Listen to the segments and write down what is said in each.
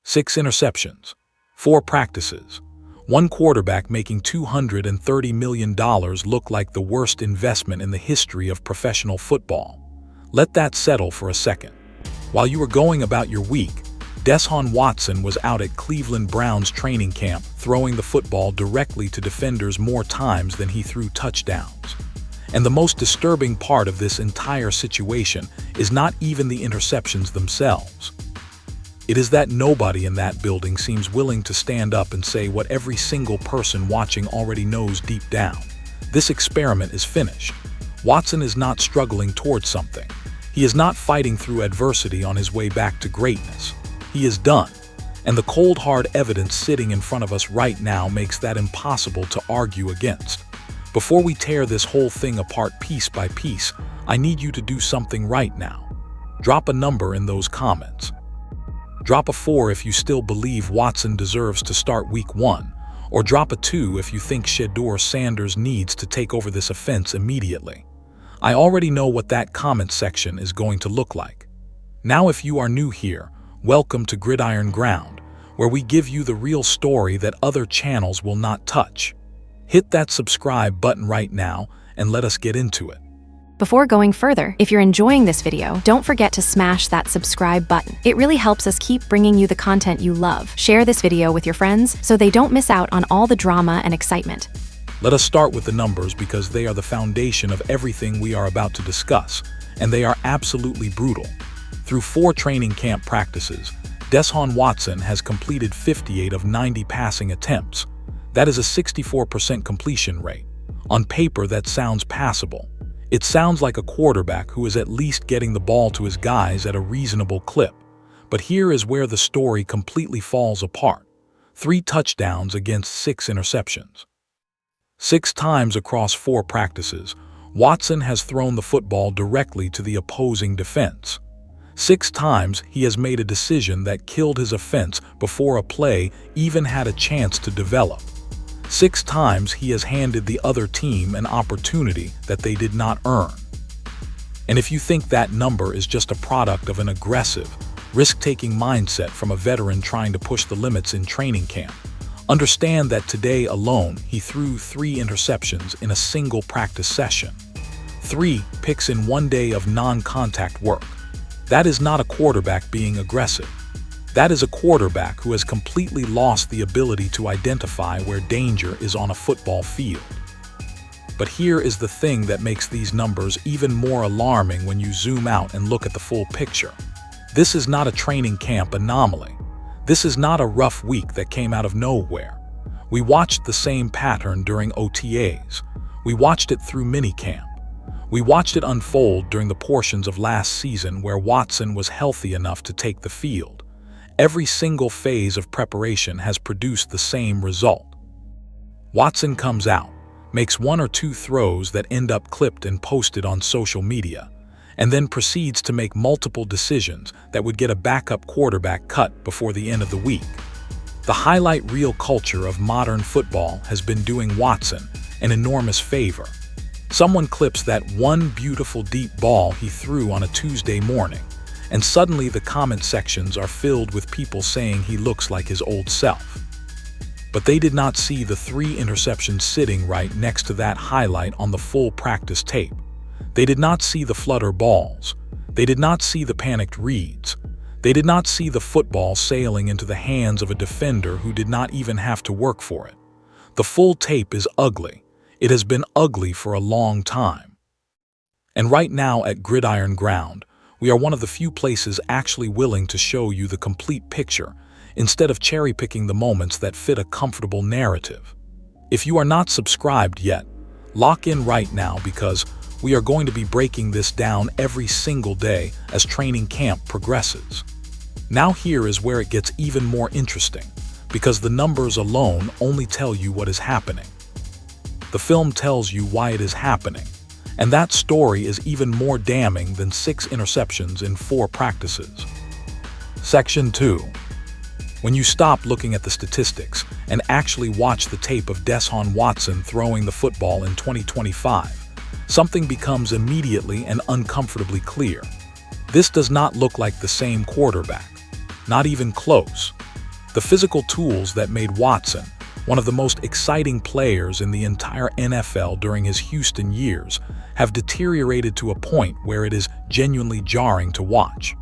6 interceptions, 4 practices, one quarterback making $230 million look like the worst investment in the history of professional football. Let that settle for a second. While you were going about your week, Deshaun Watson was out at Cleveland Browns training camp throwing the football directly to defenders more times than he threw touchdowns. And the most disturbing part of this entire situation is not even the interceptions themselves. It is that nobody in that building seems willing to stand up and say what every single person watching already knows deep down. This experiment is finished. Watson is not struggling towards something. He is not fighting through adversity on his way back to greatness. He is done. And the cold hard evidence sitting in front of us right now makes that impossible to argue against. Before we tear this whole thing apart piece by piece, I need you to do something right now. Drop a number in those comments. Drop a 4 if you still believe Watson deserves to start week 1, or drop a 2 if you think Shedeur Sanders needs to take over this offense immediately. I already know what that comment section is going to look like. Now if you are new here, welcome to Gridiron Ground, where we give you the real story that other channels will not touch. Hit that subscribe button right now and let us get into it. Before going further, if you're enjoying this video, don't forget to smash that subscribe button. It really helps us keep bringing you the content you love. Share this video with your friends so they don't miss out on all the drama and excitement. Let us start with the numbers because they are the foundation of everything we are about to discuss, and they are absolutely brutal. Through 4 training camp practices, Deshaun Watson has completed 58 of 90 passing attempts. That is a 64% completion rate. On paper, that sounds passable. It sounds like a quarterback who is at least getting the ball to his guys at a reasonable clip. But here is where the story completely falls apart. 3 touchdowns against 6 interceptions. 6 times across 4 practices, Watson has thrown the football directly to the opposing defense. 6 times he has made a decision that killed his offense before a play even had a chance to develop. 6 times he has handed the other team an opportunity that they did not earn. And if you think that number is just a product of an aggressive, risk-taking mindset from a veteran trying to push the limits in training camp, understand that today alone he threw 3 interceptions in a single practice session. 3 picks in 1 day of non-contact work. That is not a quarterback being aggressive. That is a quarterback who has completely lost the ability to identify where danger is on a football field. But here is the thing that makes these numbers even more alarming when you zoom out and look at the full picture. This is not a training camp anomaly. This is not a rough week that came out of nowhere. We watched the same pattern during OTAs. We watched it through minicamp. We watched it unfold during the portions of last season where Watson was healthy enough to take the field. Every single phase of preparation has produced the same result. Watson comes out, makes 1 or 2 throws that end up clipped and posted on social media, and then proceeds to make multiple decisions that would get a backup quarterback cut before the end of the week. The highlight reel culture of modern football has been doing Watson an enormous favor. Someone clips that one beautiful deep ball he threw on a Tuesday morning, and suddenly the comment sections are filled with people saying he looks like his old self. But they did not see the 3 interceptions sitting right next to that highlight on the full practice tape. They did not see the flutter balls. They did not see the panicked reads. They did not see the football sailing into the hands of a defender who did not even have to work for it. The full tape is ugly. It has been ugly for a long time. And right now at Gridiron Ground, we are one of the few places actually willing to show you the complete picture instead of cherry-picking the moments that fit a comfortable narrative. If you are not subscribed yet, lock in right now because we are going to be breaking this down every single day as training camp progresses. Now here is where it gets even more interesting because the numbers alone only tell you what is happening. The film tells you why it is happening. And that story is even more damning than 6 interceptions in 4 practices. Section 2. When you stop looking at the statistics and actually watch the tape of Deshaun Watson throwing the football in 2025, something becomes immediately and uncomfortably clear. This does not look like the same quarterback. Not even close. The physical tools that made Watson one of the most exciting players in the entire NFL during his Houston years have deteriorated to a point where it is genuinely jarring to watch.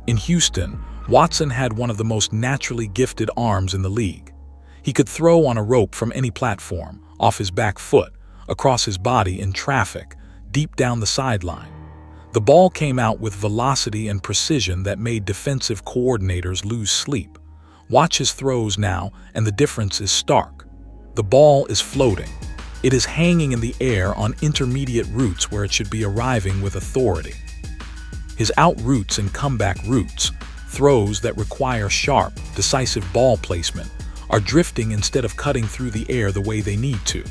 In Houston, Watson had one of the most naturally gifted arms in the league. He could throw on a rope from any platform, off his back foot, across his body in traffic, deep down the sideline. The ball came out with velocity and precision that made defensive coordinators lose sleep. Watch his throws now, and the difference is stark. The ball is floating. It is hanging in the air on intermediate routes where it should be arriving with authority. His out routes and comeback routes, throws that require sharp, decisive ball placement, are drifting instead of cutting through the air the way they need to.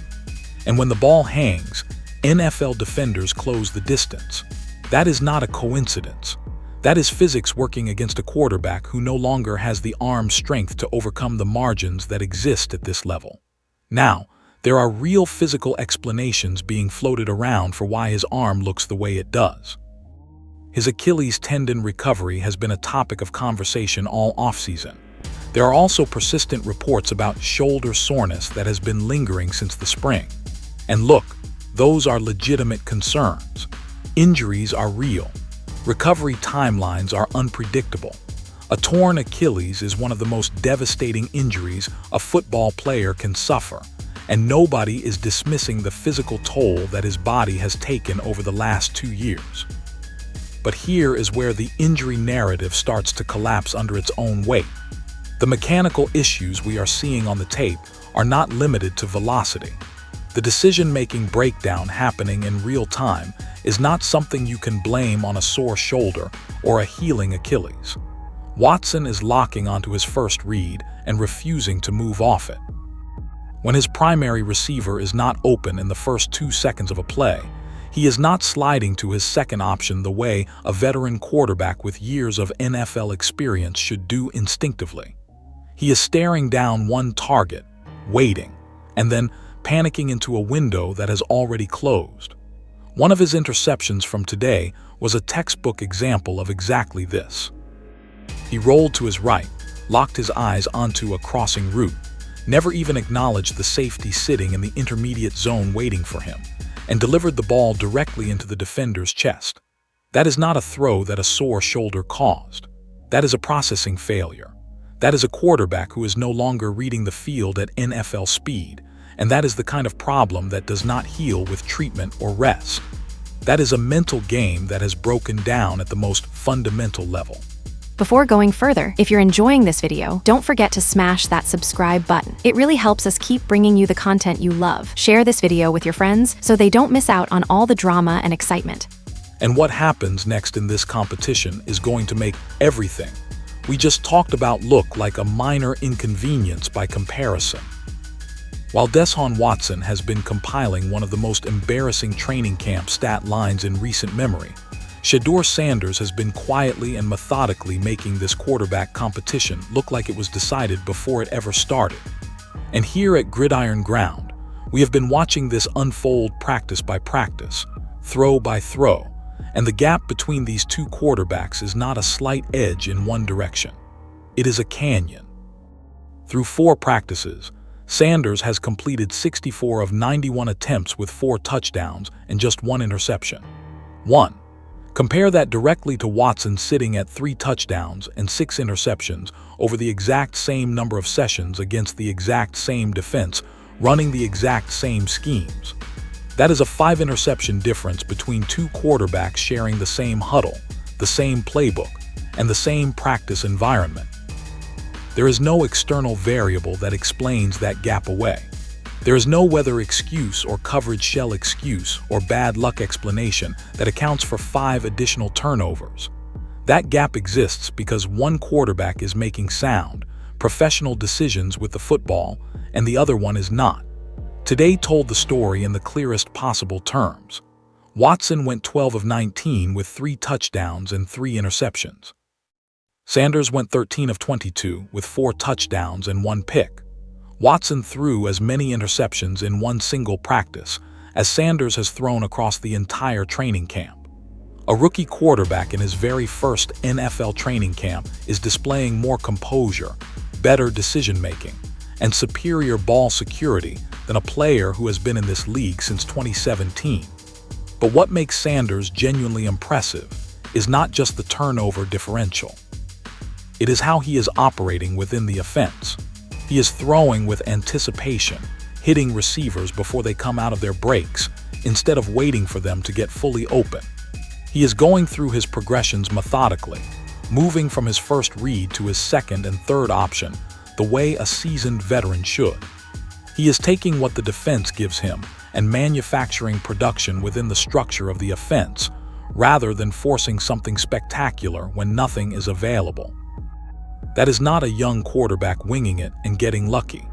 And when the ball hangs, NFL defenders close the distance. That is not a coincidence. That is physics working against a quarterback who no longer has the arm strength to overcome the margins that exist at this level. Now, there are real physical explanations being floated around for why his arm looks the way it does. His Achilles tendon recovery has been a topic of conversation all offseason. There are also persistent reports about shoulder soreness that has been lingering since the spring. And look, those are legitimate concerns. Injuries are real. Recovery timelines are unpredictable. A torn Achilles is one of the most devastating injuries a football player can suffer, and nobody is dismissing the physical toll that his body has taken over the last 2 years. But here is where the injury narrative starts to collapse under its own weight. The mechanical issues we are seeing on the tape are not limited to velocity. The decision-making breakdown happening in real time is not something you can blame on a sore shoulder or a healing Achilles. Watson is locking onto his first read and refusing to move off it. When his primary receiver is not open in the first 2 seconds of a play, he is not sliding to his second option the way a veteran quarterback with years of NFL experience should do instinctively. He is staring down one target, waiting, and then panicking into a window that has already closed. One of his interceptions from today was a textbook example of exactly this. He rolled to his right, locked his eyes onto a crossing route, never even acknowledged the safety sitting in the intermediate zone waiting for him, and delivered the ball directly into the defender's chest. That is not a throw that a sore shoulder caused. That is a processing failure. That is a quarterback who is no longer reading the field at NFL speed, and that is the kind of problem that does not heal with treatment or rest. That is a mental game that has broken down at the most fundamental level. Before going further, if you're enjoying this video, don't forget to smash that subscribe button. It really helps us keep bringing you the content you love. Share this video with your friends so they don't miss out on all the drama and excitement. And what happens next in this competition is going to make everything we just talked about look like a minor inconvenience by comparison. While Deshaun Watson has been compiling one of the most embarrassing training camp stat lines in recent memory, Shedeur Sanders has been quietly and methodically making this quarterback competition look like it was decided before it ever started. And here at Gridiron Ground, we have been watching this unfold practice by practice, throw by throw, and the gap between these two quarterbacks is not a slight edge in one direction. It is a canyon. Through 4 practices, Sanders has completed 64 of 91 attempts with 4 touchdowns and just 1 interception. 1. Compare that directly to Watson sitting at 3 touchdowns and 6 interceptions over the exact same number of sessions against the exact same defense, running the exact same schemes. That is a 5-interception difference between 2 quarterbacks sharing the same huddle, the same playbook, and the same practice environment. There is no external variable that explains that gap away. There is no weather excuse or coverage shell excuse or bad luck explanation that accounts for 5 additional turnovers. That gap exists because one quarterback is making sound, professional decisions with the football, and the other one is not. Today told the story in the clearest possible terms. Watson went 12 of 19 with 3 touchdowns and 3 interceptions. Sanders went 13 of 22 with 4 touchdowns and 1 pick. Watson threw as many interceptions in one single practice as Sanders has thrown across the entire training camp. A rookie quarterback in his very first NFL training camp is displaying more composure, better decision-making, and superior ball security than a player who has been in this league since 2017. But what makes Sanders genuinely impressive is not just the turnover differential. It is how he is operating within the offense. He is throwing with anticipation, hitting receivers before they come out of their breaks, instead of waiting for them to get fully open. He is going through his progressions methodically, moving from his first read to his second and third option, the way a seasoned veteran should. He is taking what the defense gives him and manufacturing production within the structure of the offense, rather than forcing something spectacular when nothing is available. That is not a young quarterback winging it and getting lucky.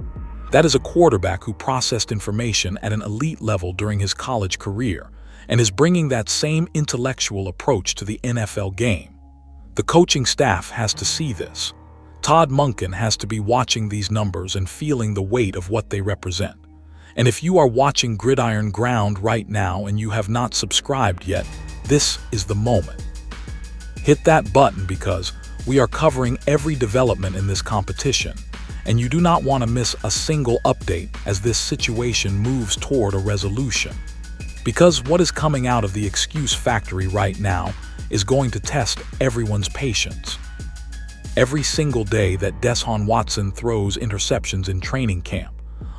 That is a quarterback who processed information at an elite level during his college career and is bringing that same intellectual approach to the NFL game. The coaching staff has to see this. Todd Monken has to be watching these numbers and feeling the weight of what they represent. And if you are watching Gridiron Ground right now and you have not subscribed yet, this is the moment. Hit that button because we are covering every development in this competition, and you do not want to miss a single update as this situation moves toward a resolution. Because what is coming out of the excuse factory right now is going to test everyone's patience. Every single day that Deshaun Watson throws interceptions in training camp,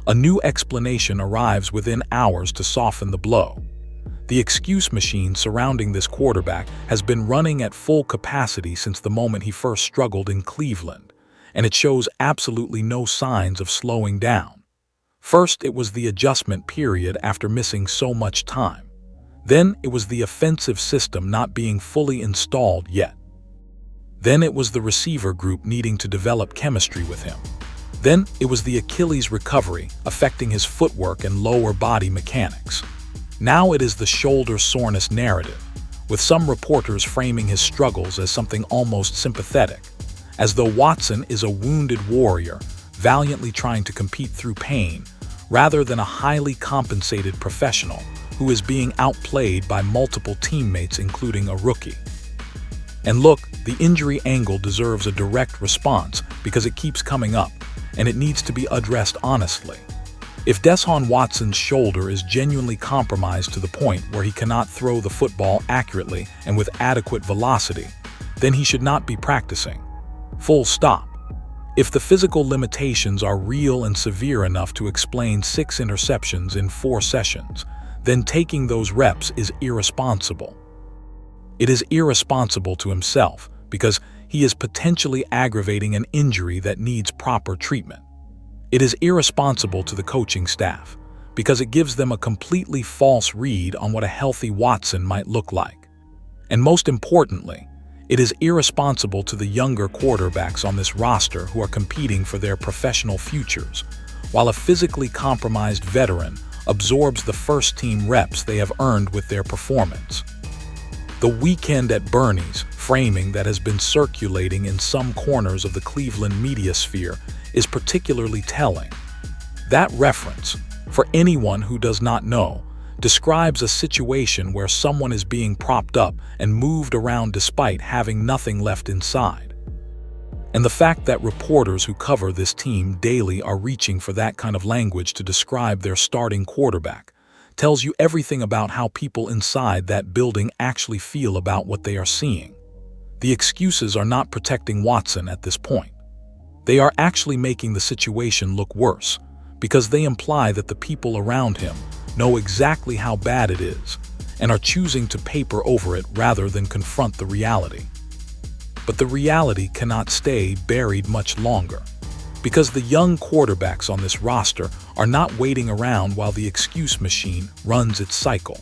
a new explanation arrives within hours to soften the blow. The excuse machine surrounding this quarterback has been running at full capacity since the moment he first struggled in Cleveland, and it shows absolutely no signs of slowing down. First, it was the adjustment period after missing so much time. Then it was the offensive system not being fully installed yet. Then it was the receiver group needing to develop chemistry with him. Then it was the Achilles recovery affecting his footwork and lower body mechanics. Now it is the shoulder soreness narrative, with some reporters framing his struggles as something almost sympathetic, as though Watson is a wounded warrior valiantly trying to compete through pain, rather than a highly compensated professional who is being outplayed by multiple teammates, including a rookie. And look, the injury angle deserves a direct response because it keeps coming up, and it needs to be addressed honestly. If Deshaun Watson's shoulder is genuinely compromised to the point where he cannot throw the football accurately and with adequate velocity, then he should not be practicing. Full stop. If the physical limitations are real and severe enough to explain 6 interceptions in 4 sessions, then taking those reps is irresponsible. It is irresponsible to himself because he is potentially aggravating an injury that needs proper treatment. It is irresponsible to the coaching staff because it gives them a completely false read on what a healthy Watson might look like. And most importantly, it is irresponsible to the younger quarterbacks on this roster who are competing for their professional futures, while a physically compromised veteran absorbs the first-team reps they have earned with their performance. The weekend at Bernie's framing that has been circulating in some corners of the Cleveland media sphere is particularly telling. That reference, for anyone who does not know, describes a situation where someone is being propped up and moved around despite having nothing left inside. And the fact that reporters who cover this team daily are reaching for that kind of language to describe their starting quarterback tells you everything about how people inside that building actually feel about what they are seeing. The excuses are not protecting Watson at this point. They are actually making the situation look worse because they imply that the people around him know exactly how bad it is and are choosing to paper over it rather than confront the reality. But the reality cannot stay buried much longer because the young quarterbacks on this roster are not waiting around while the excuse machine runs its cycle.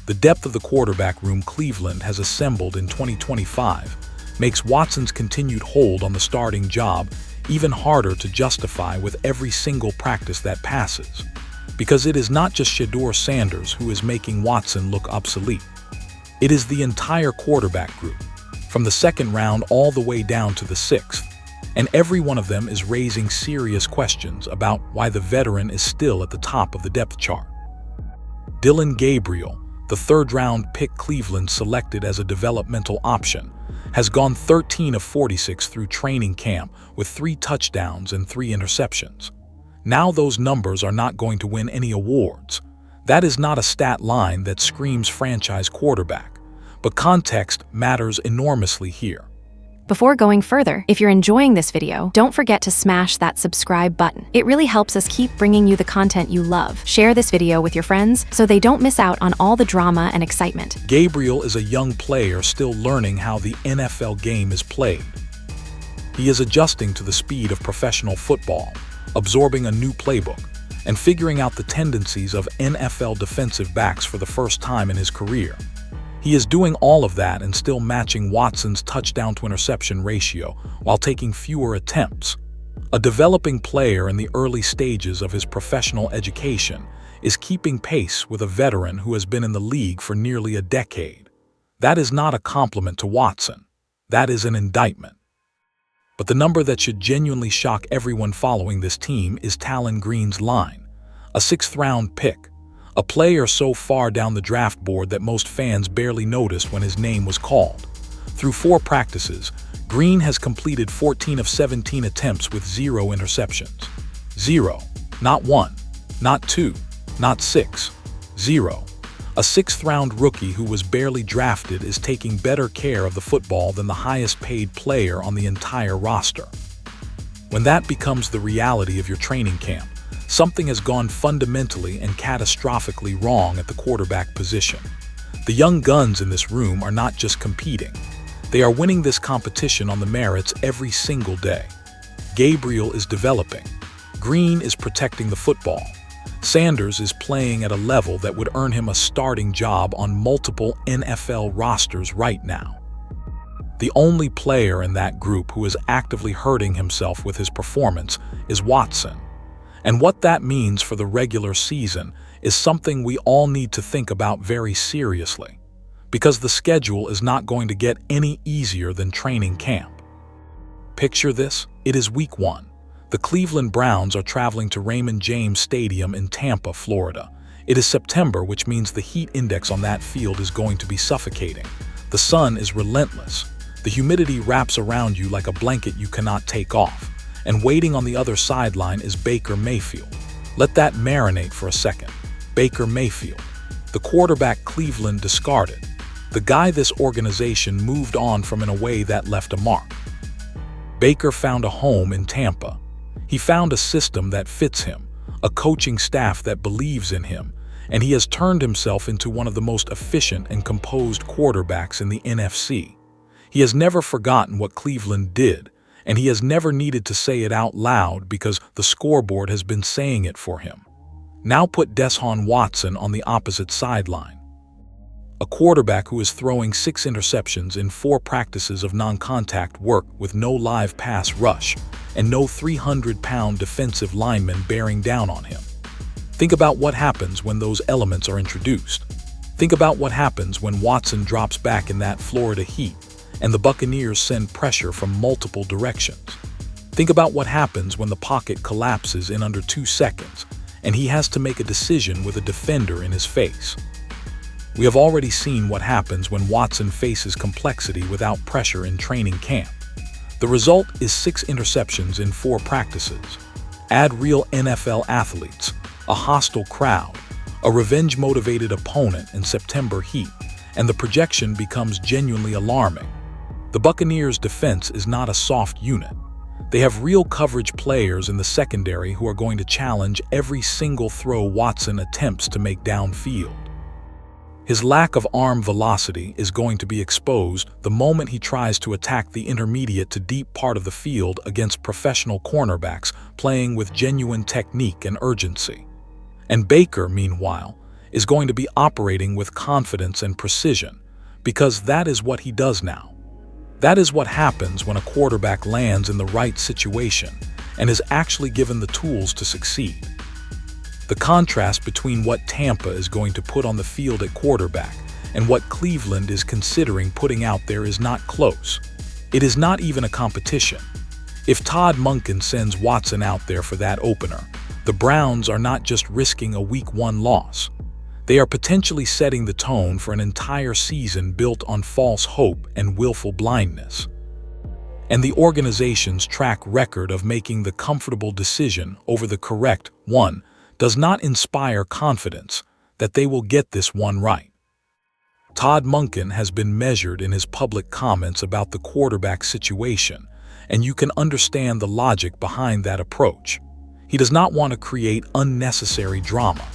The depth of the quarterback room Cleveland has assembled in 2025 makes Watson's continued hold on the starting job even harder to justify with every single practice that passes, because it is not just Shedeur Sanders who is making Watson look obsolete. It is the entire quarterback group, from the second round all the way down to the 6th, and every one of them is raising serious questions about why the veteran is still at the top of the depth chart. Dillon Gabriel, The third-round pick Cleveland selected as a developmental option, has gone 13 of 46 through training camp with 3 touchdowns and 3 interceptions. Now those numbers are not going to win any awards. That is not a stat line that screams franchise quarterback, but context matters enormously here. Before going further, if you're enjoying this video, don't forget to smash that subscribe button. It really helps us keep bringing you the content you love. Share this video with your friends so they don't miss out on all the drama and excitement. Gabriel is a young player still learning how the NFL game is played. He is adjusting to the speed of professional football, absorbing a new playbook, and figuring out the tendencies of NFL defensive backs for the first time in his career. He is doing all of that and still matching Watson's touchdown-to-interception ratio while taking fewer attempts. A developing player in the early stages of his professional education is keeping pace with a veteran who has been in the league for nearly a decade. That is not a compliment to Watson. That is an indictment. But the number that should genuinely shock everyone following this team is Talon Green's line, a 6th-round pick. A player so far down the draft board that most fans barely noticed when his name was called. Through 4 practices, Green has completed 14 of 17 attempts with 0 interceptions. 0. Not 1. Not 2. Not 6. 0. A 6th-round rookie who was barely drafted is taking better care of the football than the highest-paid player on the entire roster. When that becomes the reality of your training camp, something has gone fundamentally and catastrophically wrong at the quarterback position. The young guns in this room are not just competing. They are winning this competition on the merits every single day. Gabriel is developing. Green is protecting the football. Sanders is playing at a level that would earn him a starting job on multiple NFL rosters right now. The only player in that group who is actively hurting himself with his performance is Watson. And what that means for the regular season is something we all need to think about very seriously, because the schedule is not going to get any easier than training camp. Picture this: it is week 1. The Cleveland Browns are traveling to Raymond James Stadium in Tampa, Florida. It is September, which means the heat index on that field is going to be suffocating. The sun is relentless. The humidity wraps around you like a blanket you cannot take off. And waiting on the other sideline is Baker Mayfield. Let that marinate for a second. Baker Mayfield, the quarterback Cleveland discarded, the guy this organization moved on from in a way that left a mark. Baker found a home in Tampa. He found a system that fits him, a coaching staff that believes in him, and he has turned himself into one of the most efficient and composed quarterbacks in the NFC. He has never forgotten what Cleveland did, and he has never needed to say it out loud because the scoreboard has been saying it for him. Now put Deshaun Watson on the opposite sideline. A quarterback who is throwing 6 interceptions in 4 practices of non-contact work with no live pass rush and no 300-pound defensive lineman bearing down on him. Think about what happens when those elements are introduced. Think about what happens when Watson drops back in that Florida heat and the Buccaneers send pressure from multiple directions. Think about what happens when the pocket collapses in under 2 seconds and he has to make a decision with a defender in his face. We have already seen what happens when Watson faces complexity without pressure in training camp. The result is 6 interceptions in 4 practices. Add real NFL athletes, a hostile crowd, a revenge-motivated opponent in September heat, and the projection becomes genuinely alarming. The Buccaneers' defense is not a soft unit. They have real coverage players in the secondary who are going to challenge every single throw Watson attempts to make downfield. His lack of arm velocity is going to be exposed the moment he tries to attack the intermediate to deep part of the field against professional cornerbacks playing with genuine technique and urgency. And Baker, meanwhile, is going to be operating with confidence and precision, because that is what he does now. That is what happens when a quarterback lands in the right situation and is actually given the tools to succeed. The contrast between what Tampa is going to put on the field at quarterback and what Cleveland is considering putting out there is not close. It is not even a competition. If Todd Monken sends Watson out there for that opener, the Browns are not just risking a Week 1 loss. They are potentially setting the tone for an entire season built on false hope and willful blindness. And the organization's track record of making the comfortable decision over the correct one does not inspire confidence that they will get this one right. Todd Monken has been measured in his public comments about the quarterback situation, and you can understand the logic behind that approach. He does not want to create unnecessary drama.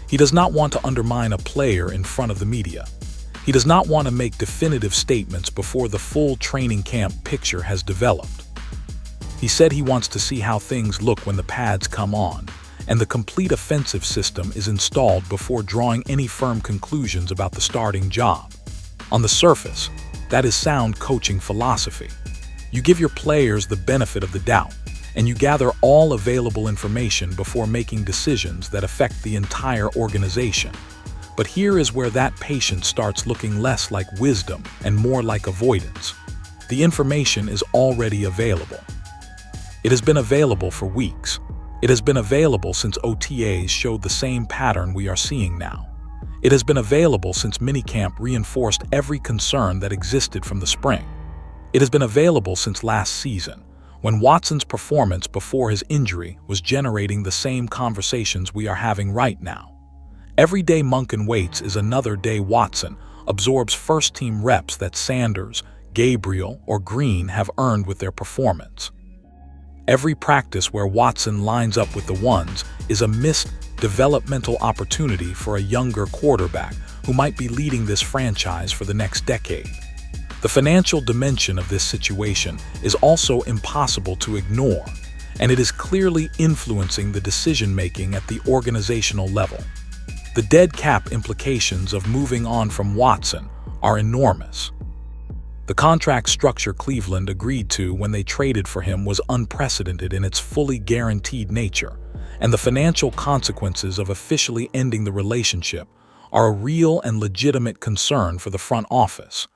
He does not want to undermine a player in front of the media. He does not want to make definitive statements before the full training camp picture has developed. He said he wants to see how things look when the pads come on, and the complete offensive system is installed before drawing any firm conclusions about the starting job. On the surface, that is sound coaching philosophy. You give your players the benefit of the doubt, and you gather all available information before making decisions that affect the entire organization. But here is where that patience starts looking less like wisdom and more like avoidance. The information is already available. It has been available for weeks. It has been available since OTAs showed the same pattern we are seeing now. It has been available since minicamp reinforced every concern that existed from the spring. It has been available since last season, when Watson's performance before his injury was generating the same conversations we are having right now. Every day Monken waits is another day Watson absorbs first-team reps that Sanders, Gabriel, or Green have earned with their performance. Every practice where Watson lines up with the ones is a missed developmental opportunity for a younger quarterback who might be leading this franchise for the next decade. The financial dimension of this situation is also impossible to ignore, and it is clearly influencing the decision-making at the organizational level. The dead cap implications of moving on from Watson are enormous. The contract structure Cleveland agreed to when they traded for him was unprecedented in its fully guaranteed nature, and the financial consequences of officially ending the relationship are a real and legitimate concern for the front office.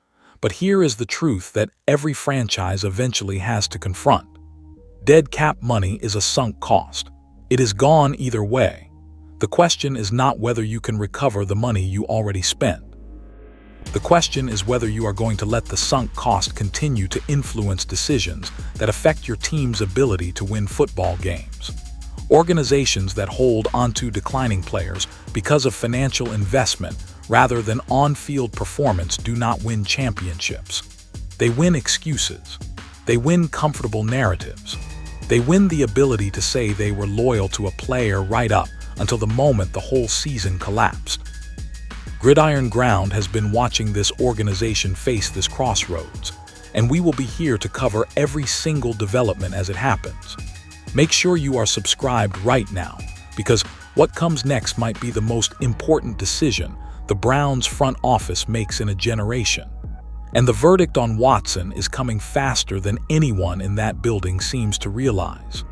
But here is the truth that every franchise eventually has to confront. Dead cap money is a sunk cost. It is gone either way. The question is not whether you can recover the money you already spent. The question is whether you are going to let the sunk cost continue to influence decisions that affect your team's ability to win football games. Organizations that hold onto declining players because of financial investment rather than on-field performance do not win championships. They win excuses. They win comfortable narratives. They win the ability to say they were loyal to a player right up until the moment the whole season collapsed. Gridiron Ground has been watching this organization face this crossroads, and we will be here to cover every single development as it happens. Make sure you are subscribed right now, because what comes next might be the most important decision the Browns front office makes in a generation. And the verdict on Watson is coming faster than anyone in that building seems to realize.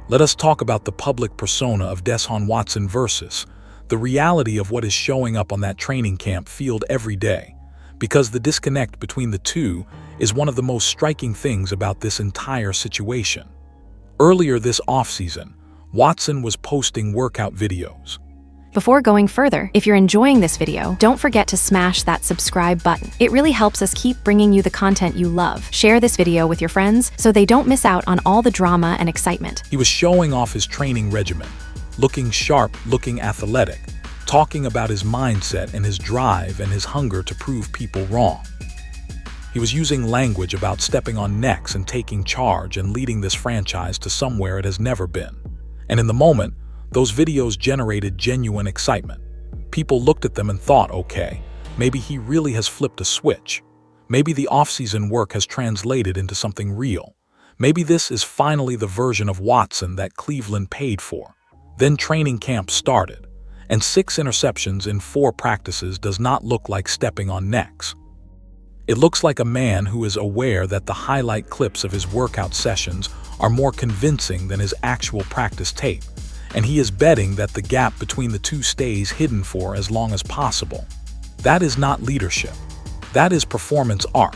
Let us talk about the public persona of Deshaun Watson versus the reality of what is showing up on that training camp field every day, because the disconnect between the two is one of the most striking things about this entire situation. Earlier this offseason, Watson was posting workout videos. Before going further, if you're enjoying this video, don't forget to smash that subscribe button. It really helps us keep bringing you the content you love. Share this video with your friends so they don't miss out on all the drama and excitement. He was showing off his training regimen, looking sharp, looking athletic, talking about his mindset and his drive and his hunger to prove people wrong. He was using language about stepping on necks and taking charge and leading this franchise to somewhere it has never been. And in the moment, those videos generated genuine excitement. People looked at them and thought, okay, maybe he really has flipped a switch. Maybe the off-season work has translated into something real. Maybe this is finally the version of Watson that Cleveland paid for. Then training camp started, and 6 interceptions in 4 practices does not look like stepping on necks. It looks like a man who is aware that the highlight clips of his workout sessions are more convincing than his actual practice tape, and he is betting that the gap between the two stays hidden for as long as possible. That is not leadership. That is performance art.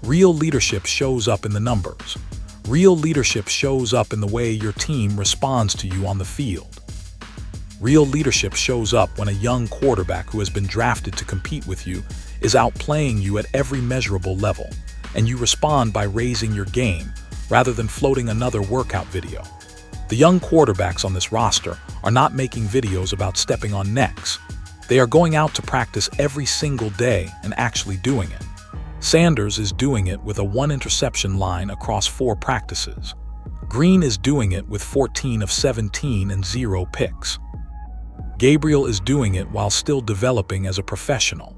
Real leadership shows up in the numbers. Real leadership shows up in the way your team responds to you on the field. Real leadership shows up when a young quarterback who has been drafted to compete with you is outplaying you at every measurable level, and you respond by raising your game rather than floating another workout video. The young quarterbacks on this roster are not making videos about stepping on necks. They are going out to practice every single day and actually doing it. Sanders is doing it with a 1-interception line across 4 practices. Green is doing it with 14 of 17 and 0 picks. Gabriel is doing it while still developing as a professional.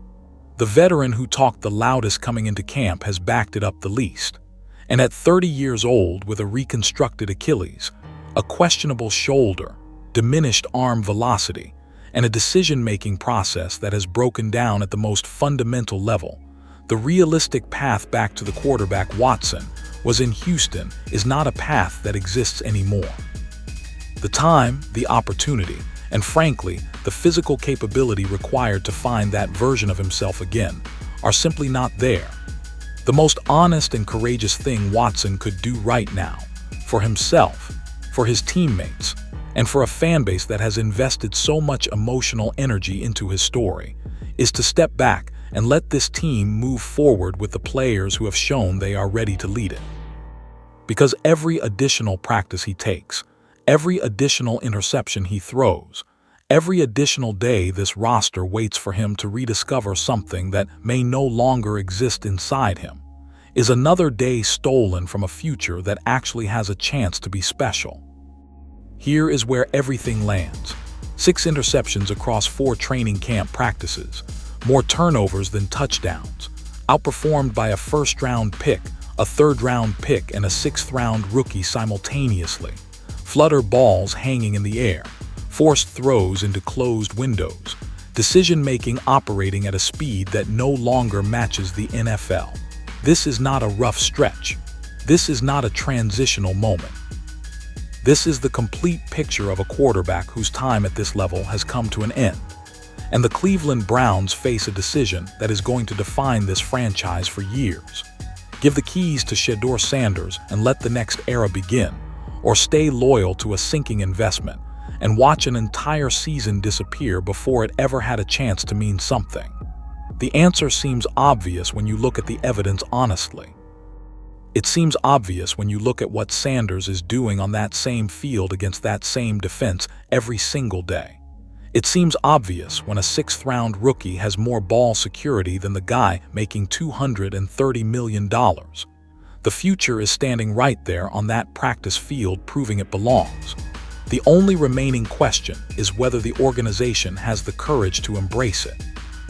The veteran who talked the loudest coming into camp has backed it up the least. And at 30 years old, with a reconstructed Achilles, a questionable shoulder, diminished arm velocity, and a decision-making process that has broken down at the most fundamental level, the realistic path back to the quarterback Watson was in Houston is not a path that exists anymore. The time, the opportunity, and frankly, the physical capability required to find that version of himself again are simply not there. The most honest and courageous thing Watson could do right now, for himself, for his teammates, and for a fan base that has invested so much emotional energy into his story, is to step back and let this team move forward with the players who have shown they are ready to lead it. Because every additional practice he takes, every additional interception he throws, every additional day this roster waits for him to rediscover something that may no longer exist inside him, is another day stolen from a future that actually has a chance to be special. Here is where everything lands. 6 interceptions across 4 training camp practices, more turnovers than touchdowns, outperformed by a first-round pick, a third-round pick, and a 6th-round rookie simultaneously. Flutter balls hanging in the air, forced throws into closed windows, decision-making operating at a speed that no longer matches the NFL. This is not a rough stretch. This is not a transitional moment. This is the complete picture of a quarterback whose time at this level has come to an end. And the Cleveland Browns face a decision that is going to define this franchise for years. Give the keys to Shedeur Sanders and let the next era begin, or stay loyal to a sinking investment and watch an entire season disappear before it ever had a chance to mean something. The answer seems obvious when you look at the evidence honestly. It seems obvious when you look at what Sanders is doing on that same field against that same defense every single day. It seems obvious when a 6th-round rookie has more ball security than the guy making $230 million. The future is standing right there on that practice field, proving it belongs. The only remaining question is whether the organization has the courage to embrace it.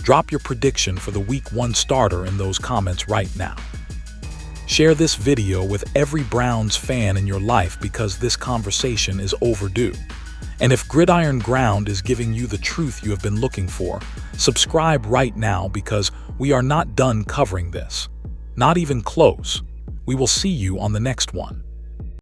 Drop your prediction for the Week 1 starter in those comments right now. Share this video with every Browns fan in your life because this conversation is overdue. And if Gridiron Ground is giving you the truth you have been looking for, subscribe right now because we are not done covering this. Not even close. We will see you on the next one.